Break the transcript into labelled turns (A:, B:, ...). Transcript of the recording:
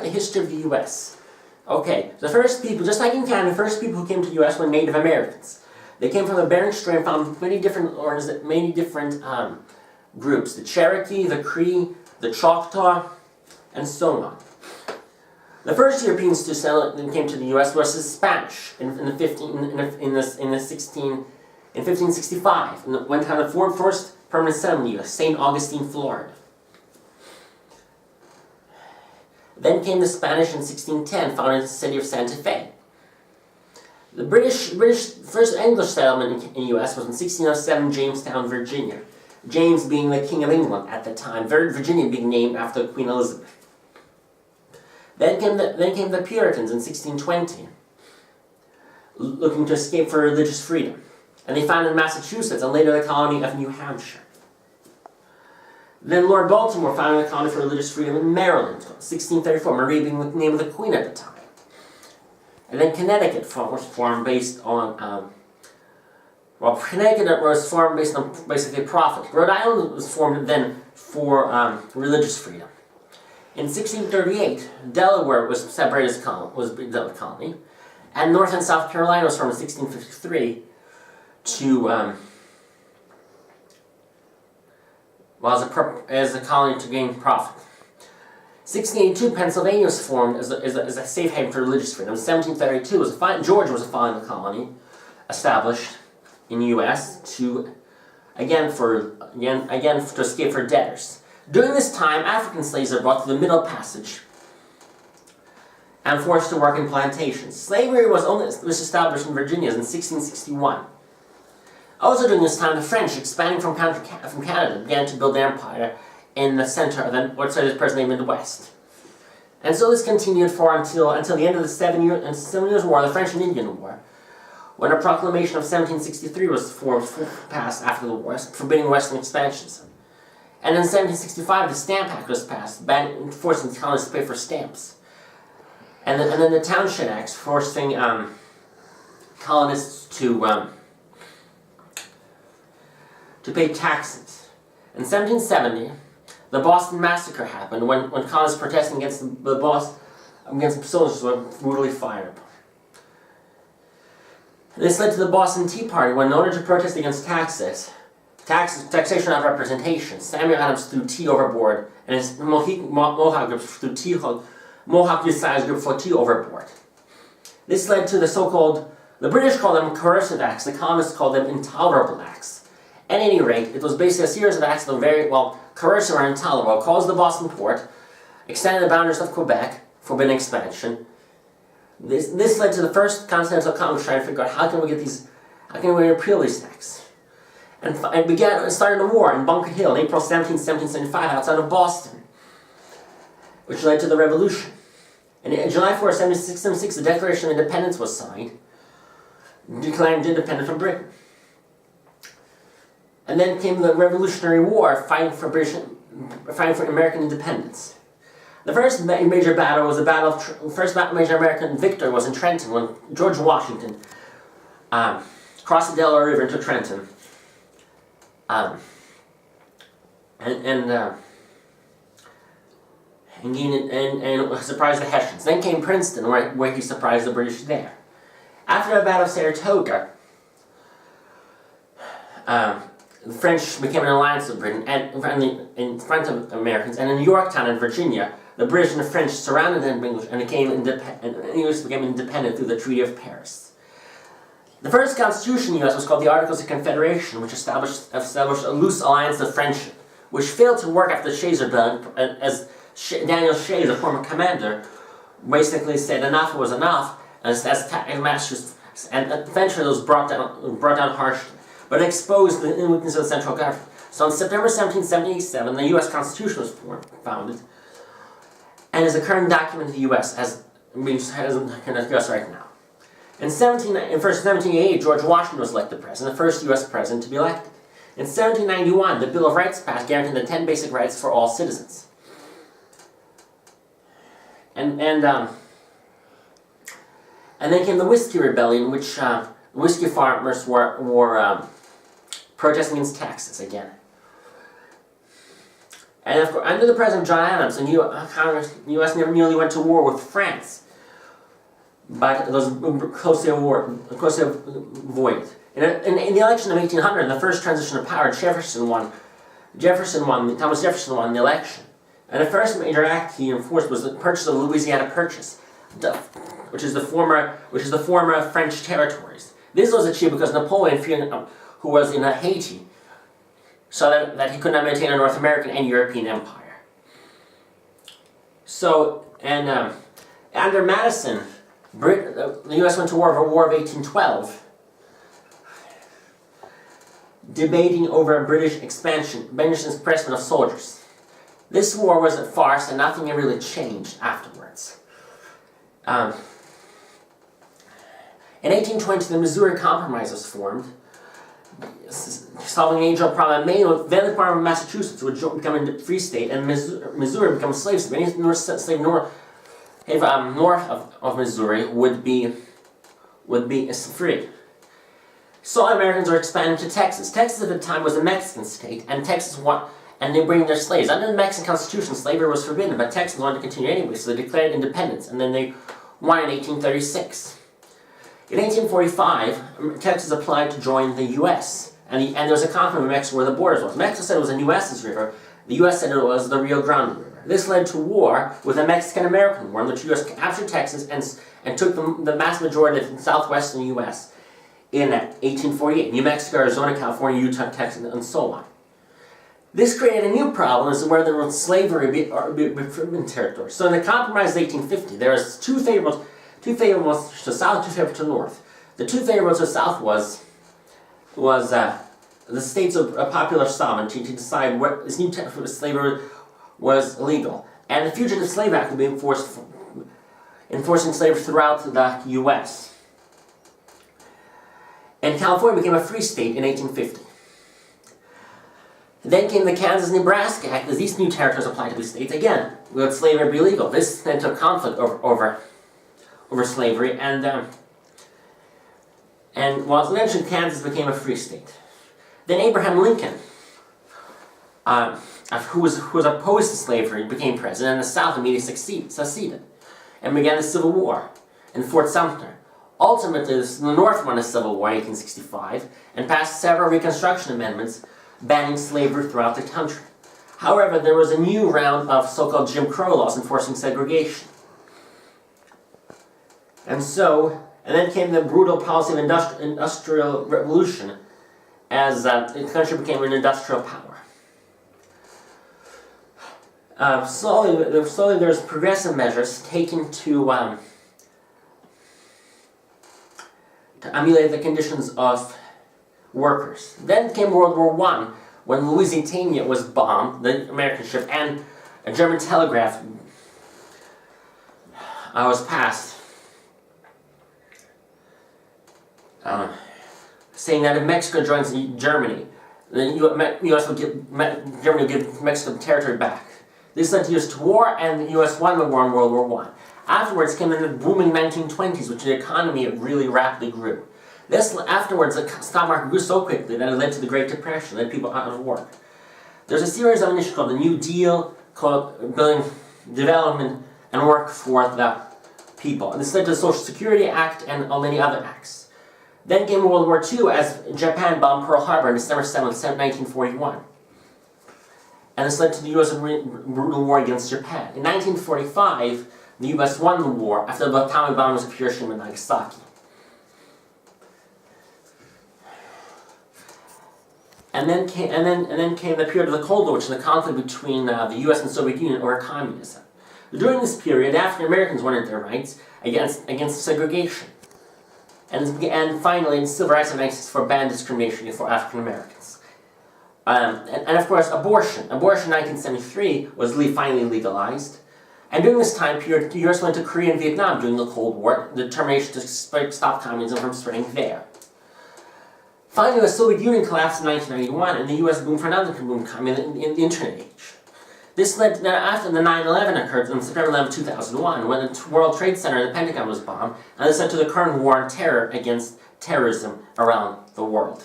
A: the history of the U.S. Okay, the first people, just like in Canada, the first people who came to the U.S. were Native Americans. They came from the Bering Strait and found many different groups: the Cherokee, the Cree, the Choctaw, and so on. The first Europeans to settle and came to the U.S. was the Spanish in 1565, and went on the first permanent settlement in the U.S., St. Augustine, Florida. Then came the Spanish in 1610, founded the city of Santa Fe. The British first English settlement in the U.S. was in 1607, Jamestown, Virginia. James being the King of England at the time, Virginia being named after Queen Elizabeth. Then came the Puritans in 1620, looking to escape for religious freedom. And they founded Massachusetts and later the colony of New Hampshire. Then Lord Baltimore founded a colony for religious freedom in Maryland, 1634, Marie being the name of the Queen at the time. And then Connecticut was formed based on, Connecticut was formed based on basically profit. Rhode Island was formed then for religious freedom. In 1638, Delaware was separated as a colony, and North and South Carolina was formed in 1653 as a colony to gain profit. 1682, Pennsylvania was formed as a safe haven for religious freedom. 1732, Georgia was a final colony established in the U.S. to escape for debtors. During this time, African slaves are brought to the Middle Passage and forced to work in plantations. Slavery was established in Virginia in 1661. Also during this time, the French, expanding from Canada, began to build their empire in the center of what's present-day Midwest. And so this continued until the end of the Seven Years' War, the French and Indian War, when a proclamation of 1763 was passed after the war, forbidding Western expansions. And in 1765, the Stamp Act was passed, forcing the colonists to pay for stamps. And then the Townshend Act, forcing colonists to pay taxes. In 1770, the Boston Massacre happened when colonists protesting against the soldiers were brutally fired upon. This led to the Boston Tea Party when, in order to protest against taxation of representation, Samuel Adams threw tea overboard, and his Mohawk group Mohawk-sized group threw tea overboard. This led to the British called them coercive acts, the colonists called them intolerable acts. At any rate, it was basically a series of acts that were coercive or intolerable. It caused the Boston port, extended the boundaries of Quebec, forbidding expansion. This led to the first Continental Congress trying to figure out how can we repeal these acts. And started a war in Bunker Hill in April 1775 outside of Boston, which led to the Revolution. And in July 4, 1776, the Declaration of Independence was signed, declaring independence from Britain. And then came the Revolutionary War, fighting for American independence. The first major battle was major American victory was in Trenton when George Washington crossed the Delaware River into Trenton. And surprised the Hessians. Then came Princeton, where he surprised the British there. After the Battle of Saratoga, the French became an alliance with Britain in front of Americans, and in Yorktown in Virginia, the British and the French surrounded the English and English became independent through the Treaty of Paris. The first constitution in the U.S. was called the Articles of Confederation, which established a loose alliance of friendship, which failed to work after the Shays Rebellion, as Daniel Shays, a former commander, basically said enough was enough, and eventually it was brought down harshly, but it exposed the weakness of the central government. So on September 1777, the U.S. Constitution was founded, and is a current document of the U.S. as being discussed right now. In 1788, George Washington was elected president, the first U.S. president to be elected. In 1791, the Bill of Rights passed, guaranteeing the 10 basic rights for all citizens. And then came the Whiskey Rebellion, in which whiskey farmers were protesting against taxes again. And of course, under the President John Adams, the U.S. nearly went to war with France, but it was closely avoided. In the election of 1800, the first transition of power, Thomas Jefferson won the election. And the first major act he enforced was the purchase of Louisiana Purchase, which is the former French territories. This was achieved because Napoleon, who was in Haiti, saw that he could not maintain a North American and European empire. So, under Madison, the U.S. went to war of 1812, debating over a British impressment of soldiers. This war was a farce, and nothing really changed afterwards. In 1820, the Missouri Compromise was formed, solving the age-old problem. Maine, then the part of Massachusetts would become a free state, and Missouri become a slave state. Any north of Missouri would be free. So Americans were expanding to Texas. Texas at the time was a Mexican state, and they bring their slaves. Under the Mexican Constitution, slavery was forbidden, but Texans wanted to continue anyway, so they declared independence, and then they won in 1836. In 1845, Texas applied to join the U.S., and there was a conflict with Mexico where the borders was. Mexico said it was the U.S.'s river, the U.S. said it was the Rio Grande River. This led to war with the Mexican-American War, in which the U.S. captured Texas and took the mass majority of the southwestern U.S. in 1848. New Mexico, Arizona, California, Utah, Texas, and so on. This created a new problem as to where there was slavery in territory. So in the Compromise of 1850, there was two favorables to the south, two favorables to the north. The two favorables to the south was the states of popular sovereignty to decide what this new type of slavery was illegal, and the Fugitive Slave Act would be enforcing slavery throughout the U.S. And California became a free state in 1850. Then came the Kansas-Nebraska Act, as these new territories applied to these states. Again, would slavery be legal? This led to a conflict over slavery, and while eventually Kansas became a free state. Then Abraham Lincoln, who was opposed to slavery, became president, and the South immediately seceded and began the Civil War in Fort Sumter. Ultimately, the North won the Civil War in 1865 and passed several Reconstruction amendments banning slavery throughout the country. However, there was a new round of so-called Jim Crow laws enforcing segregation. And then came the brutal policy of industrial revolution as the country became an industrial power. Slowly there's progressive measures taken to emulate the conditions of workers. Then came World War I, when Lusitania was bombed, the American ship, and a German telegraph was passed, saying that if Mexico joins Germany, the U.S. Germany would give Mexico territory back. This led the U.S. to war, and the U.S. won the war in World War I. Afterwards came in the booming 1920s, which the economy really rapidly grew. Afterwards, the stock market grew so quickly that it led to the Great Depression, led people out of work. There's a series of initiatives called the New Deal, called building development and work for the people. And this led to the Social Security Act and many other acts. Then came World War II as Japan bombed Pearl Harbor on December 7, 1941. And this led to the U.S. brutal war against Japan. In 1945, the U.S. won the war after the atomic bombings of Hiroshima and Nagasaki. And then came the period of the Cold War, which is the conflict between the U.S. and Soviet Union over communism. During this period, African Americans wanted their rights against segregation. And finally, civil rights amendments for ban discrimination for African Americans. And of course, abortion. Abortion in 1973 was finally legalized. And during this time period, the U.S. went to Korea and Vietnam during the Cold War, the determination to stop communism from spreading there. Finally, the Soviet Union collapsed in 1991, and the U.S. boomed for another boom in the Internet age. This led to, after the 9/11 occurred on September 11, 2001, when the World Trade Center and the Pentagon was bombed, and this led to the current war on terror against terrorism around the world.